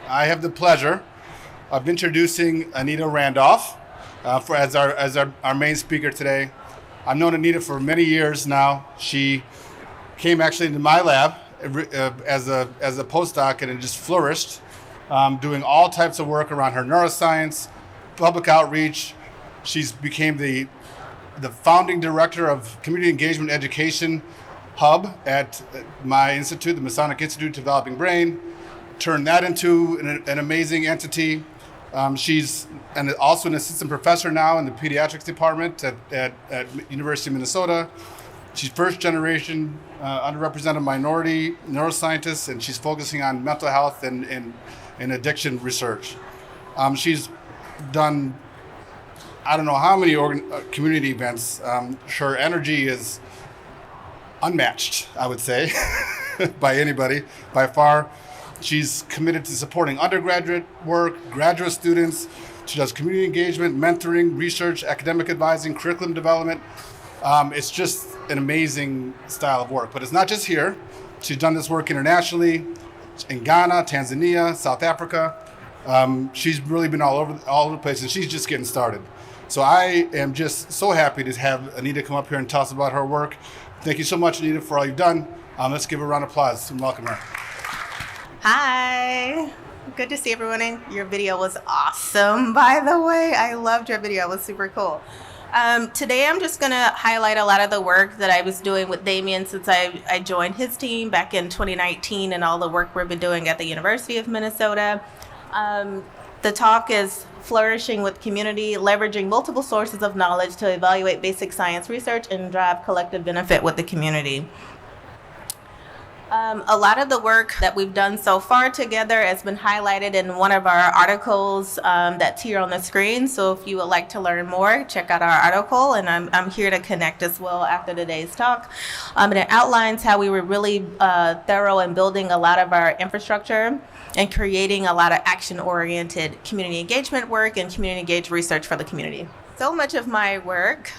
I have the pleasure of introducing Anita Randolph as our main speaker today. I've known Anita for many years now. She came actually into my lab as a postdoc and it just flourished, doing all types of work around her neuroscience, public outreach. She's became the founding director of Community Engagement Education Hub at my institute, the Masonic Institute, Developing Brain. Turned that into an amazing entity. She's also an assistant professor now in the pediatrics department at University of Minnesota. She's first generation underrepresented minority neuroscientist, and she's focusing on mental health and addiction research. She's done I don't know how many community events. Her energy is unmatched, I would say, by anybody, by far. She's committed to supporting undergraduate work, graduate students. She does community engagement, mentoring, research, academic advising, curriculum development. It's just an amazing style of work. But it's not just here. She's done this work internationally, in Ghana, Tanzania, South Africa. She's really been all over the place, and she's just getting started. So I am just so happy to have Anita come up here and tell us about her work. Thank you so much, Anita, for all you've done. Let's give her a round of applause and welcome her. Hi, good to see everyone. Your video was awesome, by the way. I loved your video, it was super cool. Today I'm just gonna highlight a lot of the work that I was doing with Damien since I joined his team back in 2019 and all the work we've been doing at the University of Minnesota. The talk is Flourishing with Community, Leveraging Multiple Sources of Knowledge to Evaluate Basic Science Research and Drive Collective Benefit with the Community. A lot of the work that we've done so far together has been highlighted in one of our articles that's here on the screen. So if you would like to learn more, check out our article, and I'm here to connect as well after today's talk. And it outlines how we were really thorough in building a lot of our infrastructure and creating a lot of action-oriented community engagement work and community engaged research for the community. So much of my work,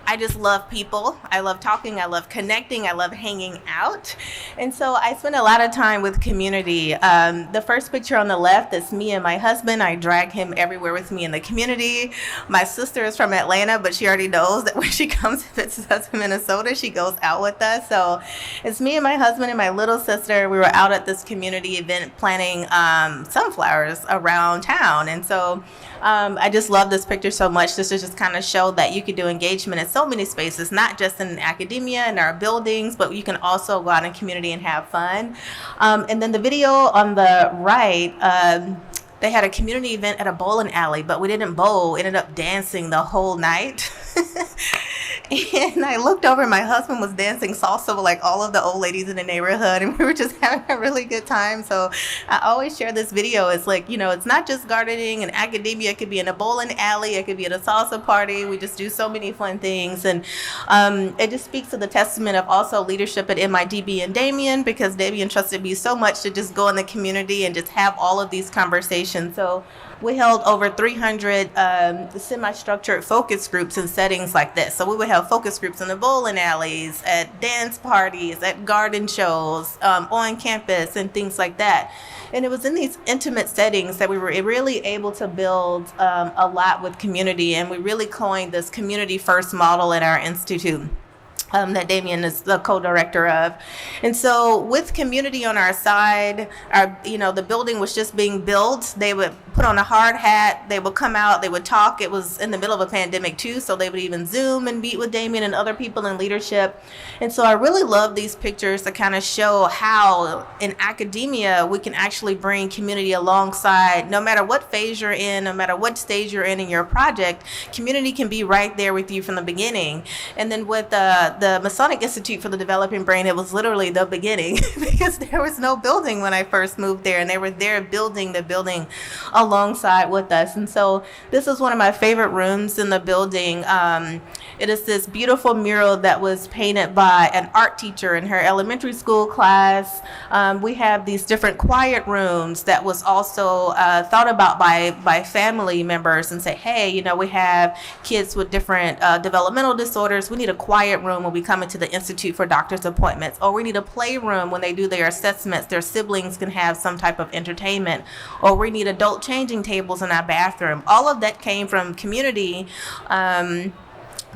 I just love people. I love talking. I love connecting. I love hanging out. And so I spend a lot of time with community. The first picture on the left is me and my husband. I drag him everywhere with me in the community. My sister is from Atlanta, but she already knows that when she comes to visit us in Minnesota, she goes out with us. So it's me and my husband and my little sister. We were out at this community event planting sunflowers around town. And so I just love this picture so much. This is just kind of show that you could do engagement in so many spaces, not just in academia and our buildings, but you can also go out in community and have fun. And then the video on the right, they had a community event at a bowling alley, but we didn't bowl, ended up dancing the whole night. And I looked over, my husband was dancing salsa with like all of the old ladies in the neighborhood, and we were just having a really good time. So I always share this video. It's like, you know, it's not just gardening and academia. It could be in a bowling alley. It could be at a salsa party. We just do so many fun things. And it just speaks to the testament of also leadership at MIDB and Damien, because Damien trusted me so much to just go in the community and just have all of these conversations. So we held over 300 semi-structured focus groups in settings like this. So we would have focus groups in the bowling alleys, at dance parties, at garden shows, on campus, and things like that. And it was in these intimate settings that we were really able to build a lot with community. And we really coined this community first model at our institute. That Damien is the co-director of. And so with community on our side, the building was just being built. They would put on a hard hat, they would come out, they would talk. It was in the middle of a pandemic too, so they would even Zoom and meet with Damien and other people in leadership. And so I really love these pictures to kind of show how in academia we can actually bring community alongside. No matter what phase you're in, no matter what stage you're in your project, community can be right there with you from the beginning. And then with the Masonic Institute for the Developing Brain, it was literally the beginning because there was no building when I first moved there, and they were there building the building alongside with us. And so this is one of my favorite rooms in the building. It is this beautiful mural that was painted by an art teacher in her elementary school class. We have these different quiet rooms that was also thought about by family members and say, hey, we have kids with different developmental disorders. We need a quiet room where be coming to the Institute for doctor's appointments. Or we need a playroom when they do their assessments. Their siblings can have some type of entertainment. Or we need adult changing tables in our bathroom. All of that came from community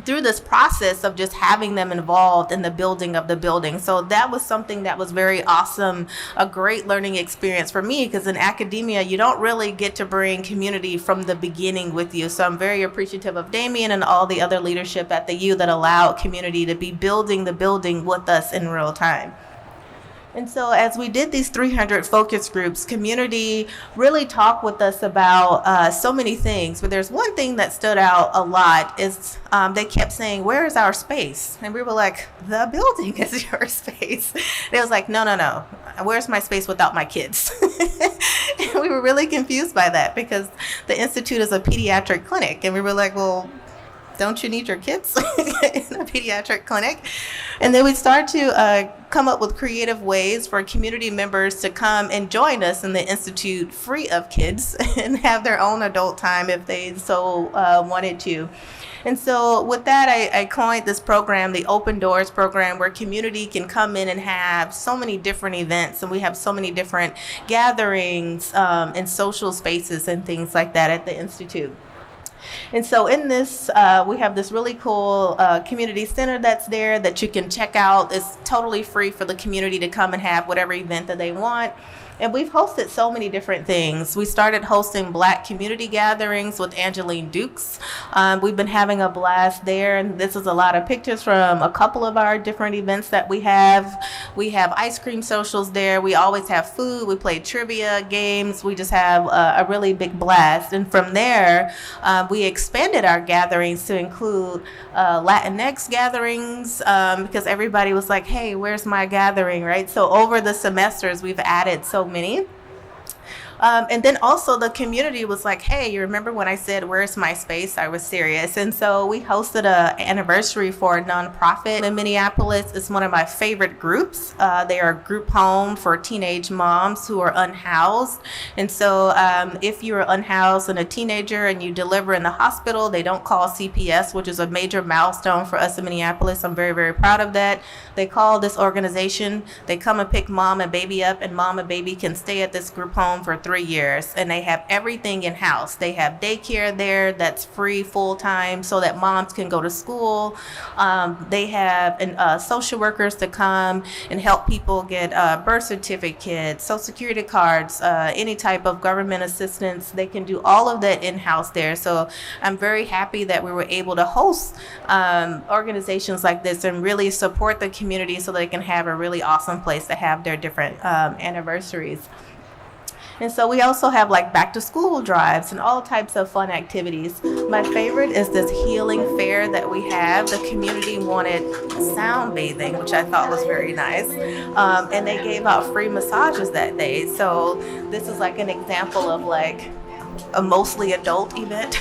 through this process of just having them involved in the building of the building. So that was something that was very awesome, a great learning experience for me, because in academia, you don't really get to bring community from the beginning with you. So I'm very appreciative of Damien and all the other leadership at the U that allowed community to be building the building with us in real time. And so as we did these 300 focus groups, community really talked with us about so many things. But there's one thing that stood out a lot is they kept saying, where is our space? And we were like, the building is your space. They was like, no. Where's my space without my kids? And we were really confused by that because the Institute is a pediatric clinic. And we were like, well, don't you need your kids in a pediatric clinic? And then we started to come up with creative ways for community members to come and join us in the Institute free of kids and have their own adult time if they so wanted to. And so with that, I coined this program, the Open Doors program, where community can come in and have so many different events. And we have so many different gatherings and social spaces and things like that at the Institute. And so in this, we have this really cool community center that's there that you can check out. It's totally free for the community to come and have whatever event that they want. And we've hosted so many different things. We started hosting Black community gatherings with Angeline Dukes. We've been having a blast there, and this is a lot of pictures from a couple of our different events that we have. We have ice cream socials there. We always have food. We play trivia games. We just have a really big blast. And from there, we expanded our gatherings to include Latinx gatherings because everybody was like, hey, where's my gathering, right? So over the semesters, we've added so many. And then also the community was like, hey, you remember when I said, where's my space? I was serious. And so we hosted an anniversary for a nonprofit in Minneapolis. It's one of my favorite groups. They are a group home for teenage moms who are unhoused. And so if you're unhoused and a teenager and you deliver in the hospital, they don't call CPS, which is a major milestone for us in Minneapolis. I'm very, very proud of that. They call this organization. They come and pick mom and baby up, and mom and baby can stay at this group home for 3 years, and they have everything in house. They have daycare there that's free full time so that moms can go to school. They have social workers to come and help people get birth certificates, social security cards, any type of government assistance. They can do all of that in house there. So I'm very happy that we were able to host organizations like this and really support the community so they can have a really awesome place to have their different anniversaries. And so we also have like back to school drives and all types of fun activities. My favorite is this healing fair that we have. The community wanted sound bathing, which I thought was very nice. And they gave out free massages that day. So this is like an example of like a mostly adult event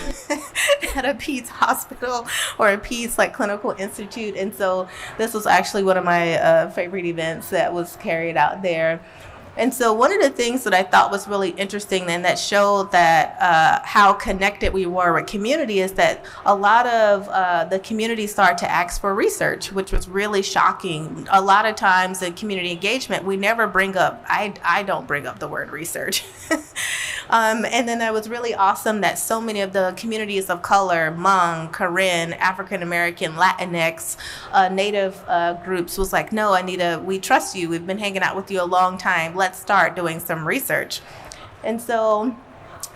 at a Peds hospital or a Peds like clinical institute. And so this was actually one of my favorite events that was carried out there. And so one of the things that I thought was really interesting and that showed that how connected we were with community is that a lot of the community started to ask for research, which was really shocking. A lot of times in community engagement, we never bring up, I don't bring up the word research. And then it was really awesome that so many of the communities of color, Hmong, Karen, African American, Latinx, Native groups was like, no, Anita, we trust you. We've been hanging out with you a long time. Let's start doing some research. And so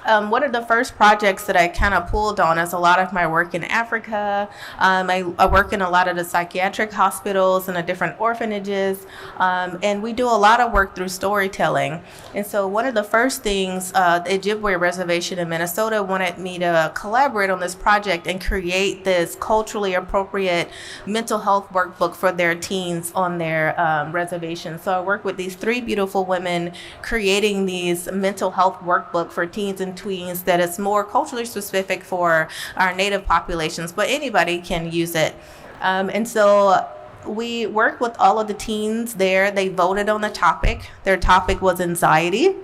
one of the first projects that I kind of pulled on is a lot of my work in Africa. I work in a lot of the psychiatric hospitals and the different orphanages, and we do a lot of work through storytelling. And so one of the first things, the Ojibwe Reservation in Minnesota wanted me to collaborate on this project and create this culturally appropriate mental health workbook for their teens on their reservation. So I work with these 3 beautiful women creating these mental health workbook for teens and tweens that is more culturally specific for our Native populations, but anybody can use it. And so we worked with all of the teens there. They voted on the topic. Their topic was anxiety.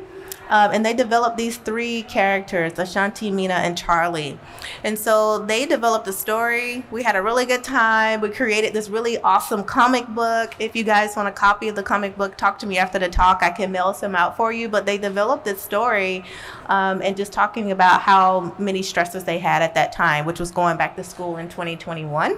And they developed these 3 characters, Ashanti, Mina, and Charlie. And so they developed a story. We had a really good time. We created this really awesome comic book. If you guys want a copy of the comic book, talk to me after the talk. I can mail some out for you. But they developed this story and just talking about how many stressors they had at that time, which was going back to school in 2021.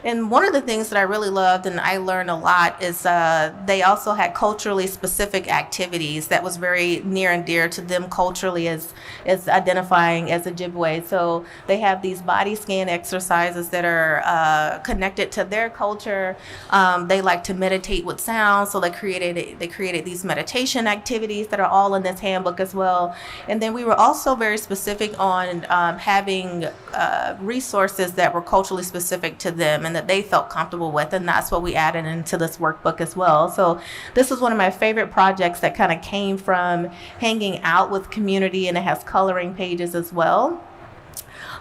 And one of the things that I really loved and I learned a lot is they also had culturally specific activities that was very near and dear to them culturally as identifying as Ojibwe. So they have these body scan exercises that are connected to their culture. They like to meditate with sound, so they created these meditation activities that are all in this handbook as well. And then we were also very specific on having resources that were culturally specific to them and that they felt comfortable with, and that's what we added into this workbook as well. So this is one of my favorite projects that kind of came from hanging out with community, and it has coloring pages as well.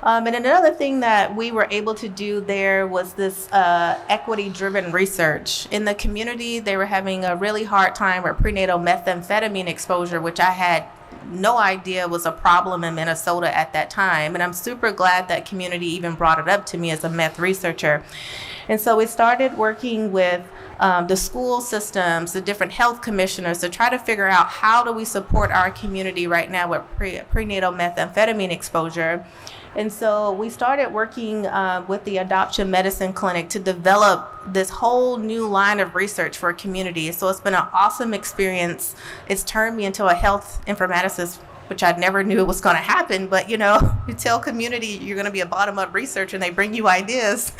And another thing that we were able to do there was this equity-driven research. In the community, they were having a really hard time with prenatal methamphetamine exposure, which I had no idea was a problem in Minnesota at that time. And I'm super glad that community even brought it up to me as a meth researcher. And so we started working with the school systems, the different health commissioners to try to figure out how do we support our community right now with prenatal methamphetamine exposure. And so we started working with the Adoption Medicine Clinic to develop this whole new line of research for a community. So it's been an awesome experience. It's turned me into a health informaticist, which I never knew it was going to happen. But, you tell community you're going to be a bottom-up researcher and they bring you ideas.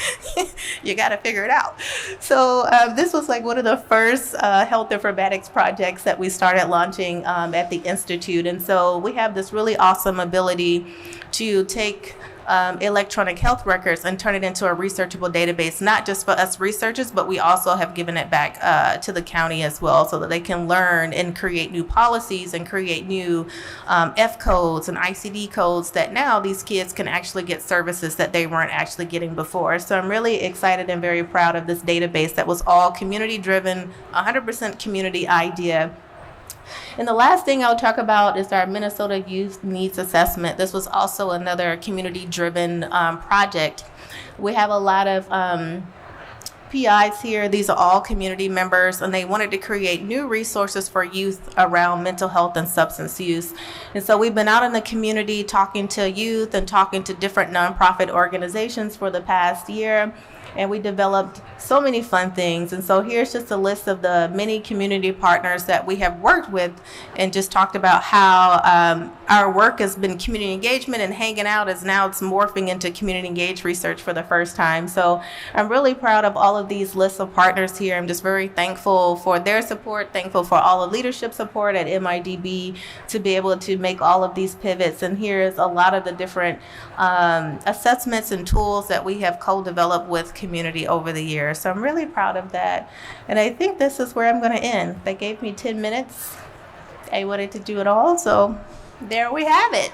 You got to figure it out. So this was like one of the first health informatics projects that we started launching at the Institute. And so we have this really awesome ability to take electronic health records and turn it into a researchable database, not just for us researchers, but we also have given it back to the county as well so that they can learn and create new policies and create new F codes and ICD codes that now these kids can actually get services that they weren't actually getting before. So I'm really excited and very proud of this database that was all community driven, 100% community idea. And the last thing I'll talk about is our Minnesota Youth Needs Assessment. This was also another community-driven project. We have a lot of PIs here. These are all community members, and they wanted to create new resources for youth around mental health and substance use. And so we've been out in the community talking to youth and talking to different nonprofit organizations for the past year. And we developed so many fun things. And so here's just a list of the many community partners that we have worked with and just talked about how our work has been community engagement and hanging out is now it's morphing into community engaged research for the first time. So I'm really proud of all of these lists of partners here. I'm just very thankful for their support, thankful for all the leadership support at MIDB to be able to make all of these pivots. And here's a lot of the different assessments and tools that we have co-developed with community over the years. So I'm really proud of that. And I think this is where I'm going to end. They gave me 10 minutes. I wanted to do it all. So there we have it.